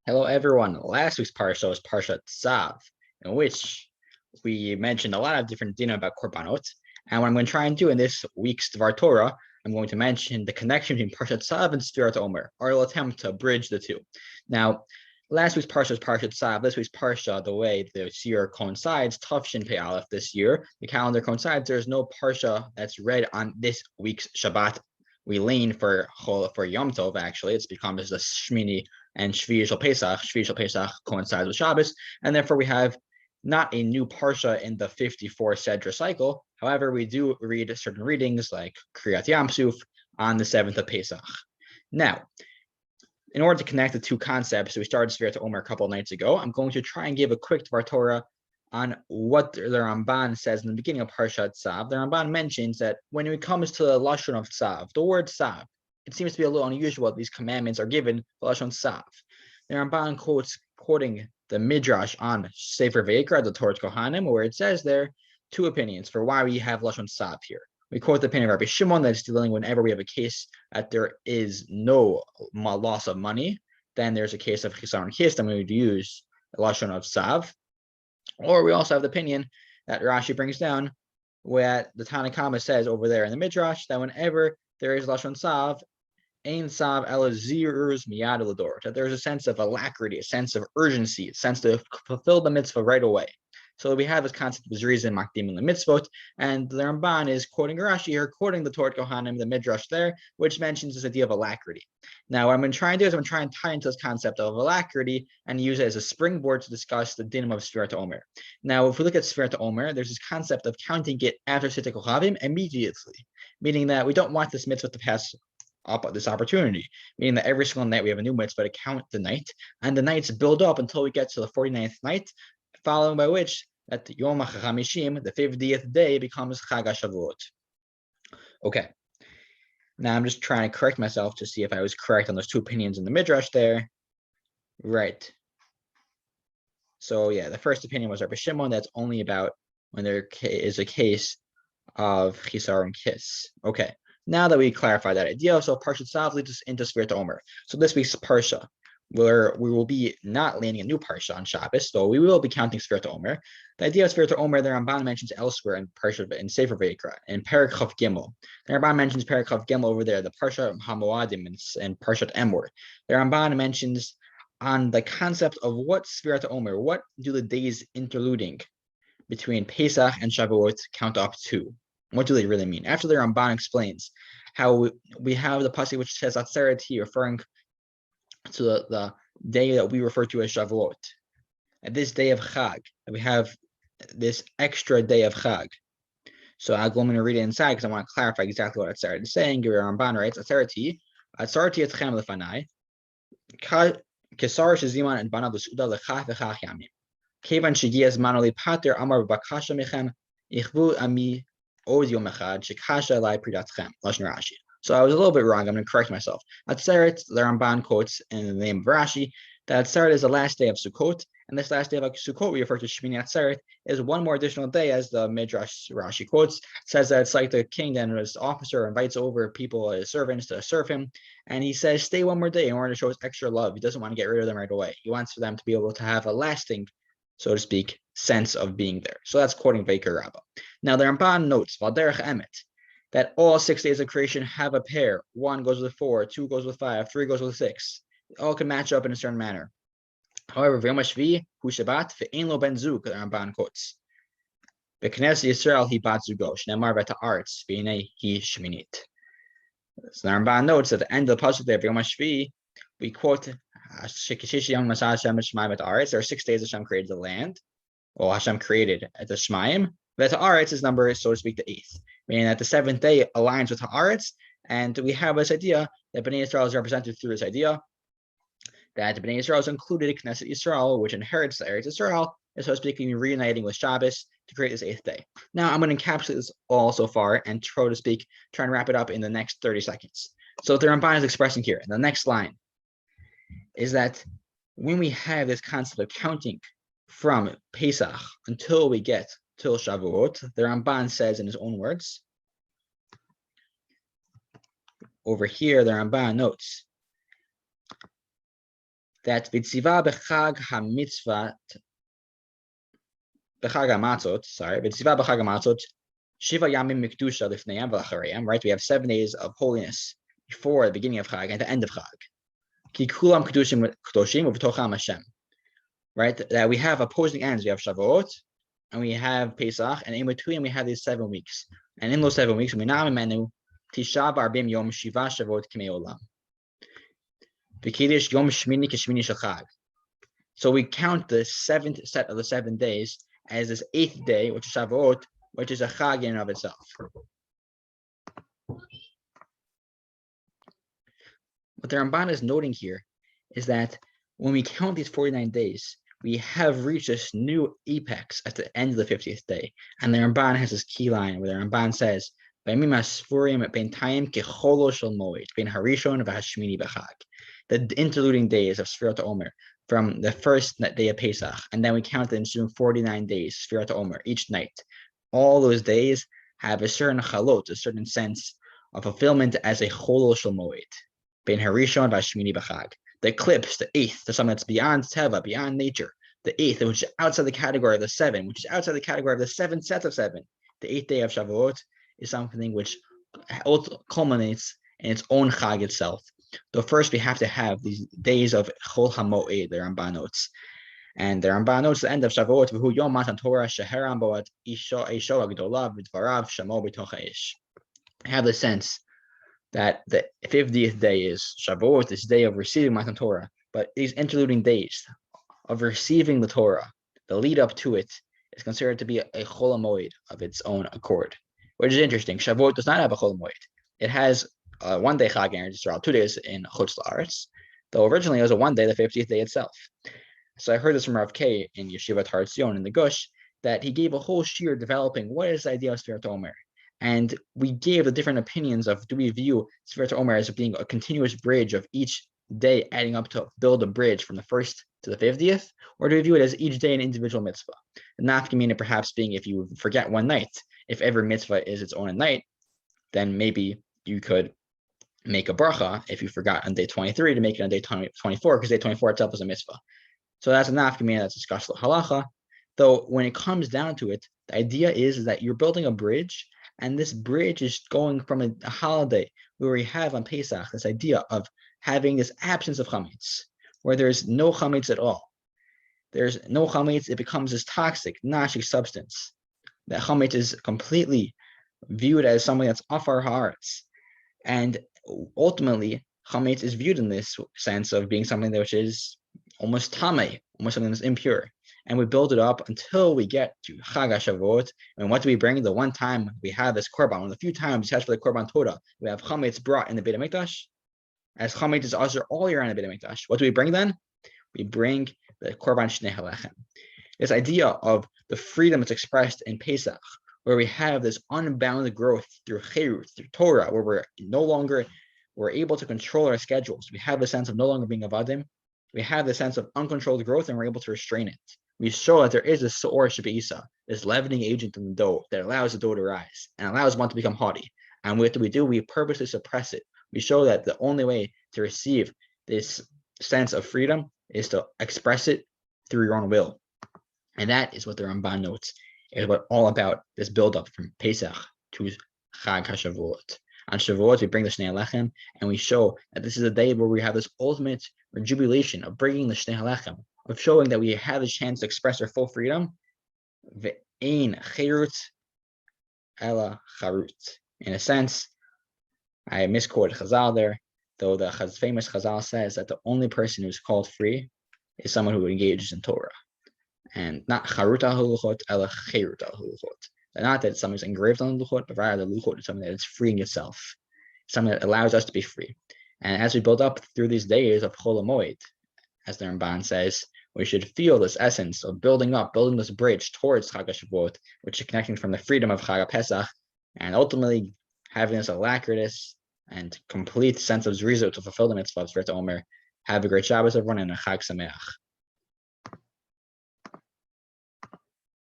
Hello, everyone. Last week's parsha was Parsha Tzav, in which we mentioned a lot of different dinner about korbanot. And what I'm going to try and do in this week's Dvar Torah, I'm going to mention the connection between Parsha Tzav and Sefirat HaOmer, or I'll attempt to bridge the two. Now, last week's parsha was Parsha Tzav. This week's parsha, the way the year coincides, Tafshin Pei Aleph this year, the calendar coincides. There's no parsha that's read on this week's Shabbat. We lean for Yom Tov. Actually, it's become as the Shmini and Shvi Shel Pesach. Shvi Shel Pesach coincides with Shabbos, and therefore we have not a new parsha in the 54 Sedra cycle. However, we do read certain readings like Kriyat Yam Suf on the 7th of Pesach. Now, in order to connect the two concepts, we started Sefirat HaOmer a couple of nights ago. I'm going to try and give a quick Dvar Torah on what the Ramban says in the beginning of Parshat Tzav. The Ramban mentions that when it comes to the Lashon of Tzav, the word Tzav, it seems to be a little unusual that these commandments are given the Lashon Tzav. The Ramban quoting the Midrash on Sefer vayikra, the Torah Kohanim, where it says there two opinions for why we have Lashon Tzav here. We quote the opinion of Rabbi Shimon that it's dealing whenever we have a case that there is no loss of money, then there's a case of chisar and kis, then we would use the Lashon of Tzav. Or we also have the opinion that Rashi brings down where the Tanakhama says over there in the Midrash that whenever there is Lashon Tzav, Ein Tzav ela ziruz miyad l'dor, that there's a sense of alacrity, a sense of urgency, a sense to fulfill the mitzvah right away. So we have this concept of Zriz and Makdim in the mitzvot, and the Ramban is quoting Rashi here, quoting the Torah Kohanim, the Midrash there, which mentions this idea of alacrity. Now, what I'm going to try and do is I'm going to try and tie into this concept of alacrity and use it as a springboard to discuss the dinim of Sefirat HaOmer. Now, if we look at Sefirat HaOmer, there's this concept of counting it after Sitei Kochavim immediately, meaning that we don't want this mitzvah to pass up this opportunity, meaning that every single night we have a new mitzvah to count the night, and the nights build up until we get to the 49th night, following by which that Yom HaChamishim, the 50th day, becomes Chag HaShavuot. Okay. Now I'm just trying to correct myself to see if I was correct on those two opinions in the Midrash there. Right. So yeah, the first opinion was Rabbi Shimon. That's only about when there is a case of Chisar and Kis. Okay. Now that we clarified that idea, so Parsha Tzav leads us into Sefirat HaOmer. So this week's Parsha, where we will be not landing a new Parsha on Shabbos, so we will be counting Sefirat HaOmer. The idea of Sefirat HaOmer, the Ramban mentions elsewhere in Parsha in Sefer vayikra, in Perek Chav Gimel. The Ramban mentions Perek Chav Gimel over there, the Parsha HaMoadim and Parshat Emor. The Ramban mentions on the concept of what Sefirat HaOmer, what do the days interluding between Pesach and Shavuot count up to? What do they really mean? After the Ramban explains how we have the pasuk which says Atzeret, referring to the day that we refer to as Shavuot. At this day of Chag, we have this extra day of Chag. So I'm going to read it inside because I want to clarify exactly what Atzeret is saying. The Ramban writes, Atzereti etchem lefanai, kesar sheziman and banav l'suda lechach v'chach yamim. Kevan shegias mano lipater amar b'bakasha mechem ichvu ami od yom echad shekasha lai pridatchem. Lashon Rashi. So I was a little bit wrong. I'm going to correct myself. Atzeret, the Ramban quotes in the name of Rashi, that Atzeret is the last day of Sukkot, and this last day of Sukkot we refer to Shmini Atzeret, is one more additional day, as the Midrash Rashi quotes, says that it's like the king and his officer invites over people, his servants, to serve him, and he says, stay one more day in order to show his extra love. He doesn't want to get rid of them right away. He wants for them to be able to have a lasting, so to speak, sense of being there. So that's quoting vayikra Rabbah. Now the Ramban notes, Valderech Emet, that all 6 days of creation have a pair. 1 goes with 4, 2 goes with 5, 3 goes with 6. It all can match up in a certain manner. However, V'yom HaShvi hu Shabbat ve'ein lo ben zug, the Ramban quotes. V'knes Yisrael hi bat zugo, shneimar v'ta'aretz v'hinei hi shminit. So the Ramban notes at the end of the pasuk there, V'yom HaShvi, we quote, there are 6 days Hashem created the land, or Hashem created at the Shemaim. V'ta'aretz is number, so to speak, the 8th. Meaning that the 7th day aligns with Haaretz, and we have this idea that Bnei Yisrael is represented through this idea that Bnei Yisrael is included in Knesset Yisrael, which inherits the Eretz Yisrael, and so to speak, reuniting with Shabbos to create this 8th day. Now, I'm going to encapsulate this all so far and try and wrap it up in the next 30 seconds. So what the Ramban is expressing here in the next line is that when we have this concept of counting from Pesach until we get till Shavuot, the Ramban says in his own words, over here, the Ramban notes that v'tziva b'chag hamitzvah b'chag hamatzot, v'tziva b'chag hamatzot, shiva yamim mikdusha lifneiam v'lachareim, right? We have 7 days of holiness before the beginning of Chag and the end of Chag. Ki kulam kedushim kedoshim uv'tocham Hashem, right? That we have opposing ends. We have Shavuot and we have Pesach, and in between we have these 7 weeks. And in those 7 weeks, we now menu Tisha b'arbim yom shiva Shavuot k'mei olam. V'kiddush yom shmini k'shmini shel Chag. So we count the 7th set of the 7 days as this 8th day, which is Shavuot, which is a Chag in and of itself. What the Ramban is noting here is that when we count these 49 days, we have reached this new apex at the end of the 50th day. And the Ramban has this key line where the Ramban says, the interluding days of Sefirat HaOmer, from the first day of Pesach, and then we count the ensuing 49 days, Sefirat HaOmer, each night. All those days have a certain chalot, a certain sense of fulfillment as a cholol shel moed. Ben Harishon v'Hashmini b'Chag. The eclipse, the 8th, the something that's beyond Teva, beyond nature. The 8th, which is outside the category of the 7, which is outside the category of the 7 sets of 7. The 8th day of Shavuot is something which culminates in its own Chag itself. Though first we have to have these days of Chol HaMoed, the Ramban notes. And the Ramban notes the end of Shavuot, V'hu Yom Matan Torah Sheheram Boat Isho Agdola V'dvarav Shamo B'toch HaEsh. I have the sense that the 50th day is Shavuot, this day of receiving Matan Torah, but these interluding days of receiving the Torah, the lead up to it, is considered to be a Chol HaMoed of its own accord, which is interesting. Shavuot does not have a Chol HaMoed. It has 1 day Chag in Israel, 2 days in Chutz La'aretz, though originally it was a 1 day, the 50th day itself. So I heard this from Rav K in Yeshivat Har Tzion in the Gush, that he gave a whole shiur developing what is the idea of Sefirat HaOmer. And we gave the different opinions of, do we view Sefirat HaOmer as being a continuous bridge of each day adding up to build a bridge from the 1st to the 50th, or do we view it as each day an individual mitzvah? The nafkamina perhaps being, if you forget one night, if every mitzvah is its own night, then maybe you could make a bracha if you forgot on day 23 to make it on day 24, because day 24 itself is a mitzvah. So that's a nafkamina that's discussed with halacha. Though when it comes down to it, the idea is that you're building a bridge, and this bridge is going from a holiday where we have on Pesach this idea of having this absence of chametz, where there's no chametz at all. There's no chametz, it becomes this toxic, noxious substance. That chametz is completely viewed as something that's off our hearts. And ultimately, chametz is viewed in this sense of being something that which is almost tamei, almost something that's impure. And we build it up until we get to Chag HaShavuot. And what do we bring? The one time we have this korban, one of the few times, besides for the korban Torah, we have chametz brought in the Beit HaMikdash. As chametz is also all year round in the Beit HaMikdash. What do we bring then? We bring the korban shnei halechem. This idea of the freedom that's expressed in Pesach, where we have this unbounded growth through chirut, through Torah, where we're able to control our schedules. We have the sense of no longer being avadim. We have the sense of uncontrolled growth, and we're able to restrain it. We show that there is a soor shebeisa, this leavening agent in the dough that allows the dough to rise and allows one to become haughty. And what do? We purposely suppress it. We show that the only way to receive this sense of freedom is to express it through your own will. And that is what the Ramban notes is what all about this buildup from Pesach to Chag HaShavuot. On Shavuot, we bring the Shnei Halechem, and we show that this is a day where we have this ultimate rejubilation of bringing the Shnei Halechem, of showing that we have a chance to express our full freedom. Ve'ein chirut ela charut. In a sense, I misquoted Chazal there, though the famous Chazal says that the only person who's called free is someone who engages in Torah. And not charut al luchot, ela chirut al luchot. Not that something's engraved on the luchot, but rather the luchot is something that is freeing itself, something that allows us to be free. And as we build up through these days of Chol HaMoed, as the Ramban says, we should feel this essence of building this bridge towards Chag HaShavuot, which is connecting from the freedom of Chag HaPesach, and ultimately having this alacritous and complete sense of zrizut to fulfill the mitzvah of Sefirat HaOmer. Have a great Shabbos, everyone, and a Chag Sameach.